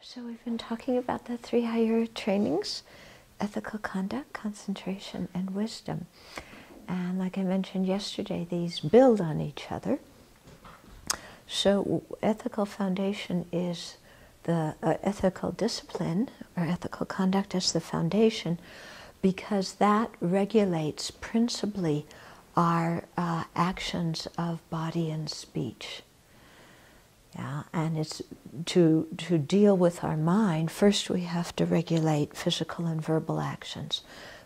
So we've been talking about the three higher trainings: ethical conduct, concentration, and wisdom. And like I mentioned yesterday, these build on each other. So ethical foundation is the ethical discipline, or ethical conduct is the foundation, because that regulates principally our actions of body and speech. Yeah, and it's to deal with our mind, first we have to regulate physical and verbal actions,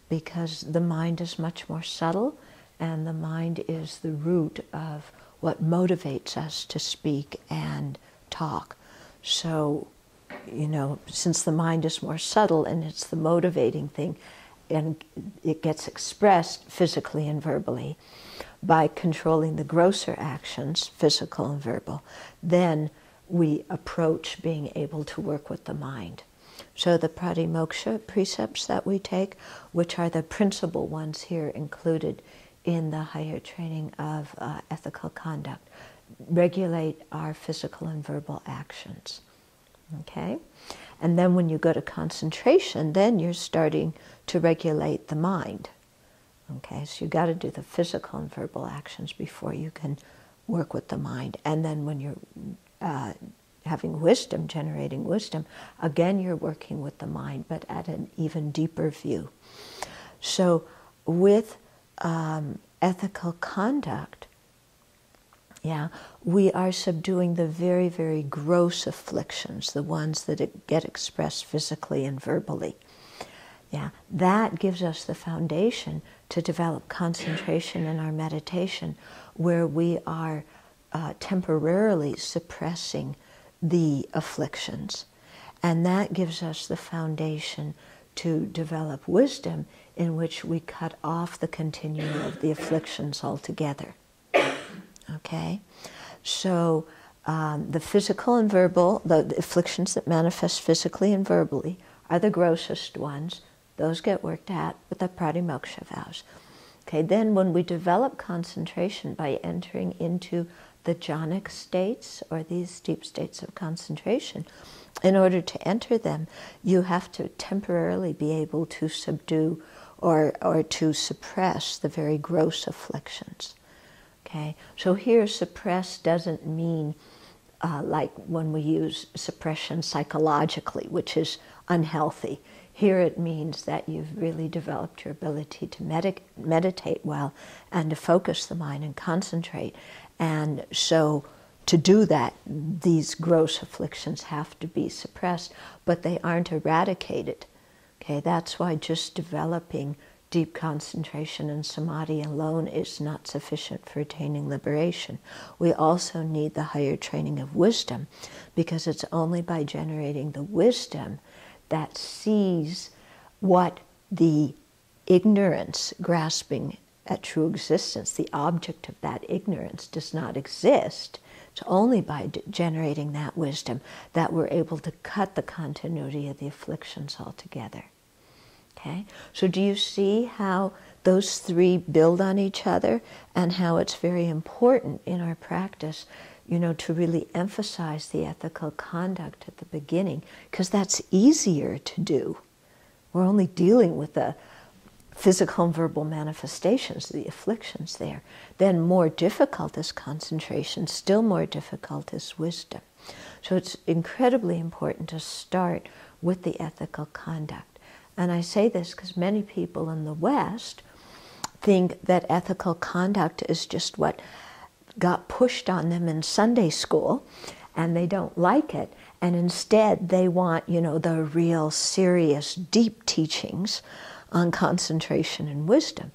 because the mind is much more subtle, and the mind is the root of what motivates us to speak and talk. So, you know, since the mind is more subtle and it's the motivating thing, and it gets expressed physically and verbally, by controlling the grosser actions, physical and verbal, then we approach being able to work with the mind. So the pratimoksha precepts that we take, which are the principal ones here included in the higher training of ethical conduct, regulate our physical and verbal actions. Okay? And then when you go to concentration, then you're starting to regulate the mind. Okay, so you've got to do the physical and verbal actions before you can work with the mind. And then when you're having wisdom, generating wisdom, again you're working with the mind, but at an even deeper view. So with ethical conduct, yeah, we are subduing the very, very gross afflictions, the ones that get expressed physically and verbally. Yeah, that gives us the foundation to develop concentration in our meditation, where we are temporarily suppressing the afflictions. And that gives us the foundation to develop wisdom, in which we cut off the continuum of the afflictions altogether. Okay? So the physical and verbal, the afflictions that manifest physically and verbally, are the grossest ones. Those get worked at with the pratimoksha vows. Okay, then when we develop concentration by entering into the jhanic states, or these deep states of concentration, in order to enter them, you have to temporarily be able to subdue or to suppress the very gross afflictions. Okay, so here suppress doesn't mean like when we use suppression psychologically, which is unhealthy. Here it means that you've really developed your ability to meditate well and to focus the mind and concentrate. And so to do that, these gross afflictions have to be suppressed, but they aren't eradicated. Okay, that's why just developing deep concentration and samadhi alone is not sufficient for attaining liberation. We also need the higher training of wisdom, because it's only by generating the wisdom that sees what the ignorance grasping at true existence, the object of that ignorance, does not exist. It's only by generating that wisdom that we're able to cut the continuity of the afflictions altogether. Okay? So do you see how those three build on each other, and how it's very important in our practice, you know, to really emphasize the ethical conduct at the beginning, because that's easier to do. We're only dealing with the physical and verbal manifestations, the afflictions there. Then more difficult is concentration, still more difficult is wisdom. So it's incredibly important to start with the ethical conduct. And I say this because many people in the West think that ethical conduct is just what got pushed on them in Sunday school, and they don't like it, and instead they want, you know, the real serious deep teachings on concentration and wisdom.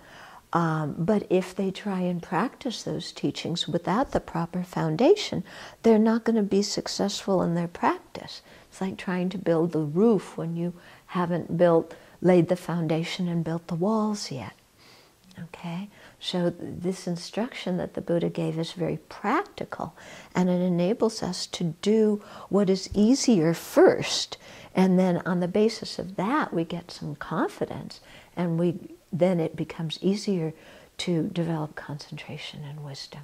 But if they try and practice those teachings without the proper foundation, they're not going to be successful in their practice. It's like trying to build the roof when you haven't laid the foundation and built the walls yet. Okay? So this instruction that the Buddha gave is very practical, and it enables us to do what is easier first, and then on the basis of that we get some confidence, and then it becomes easier to develop concentration and wisdom.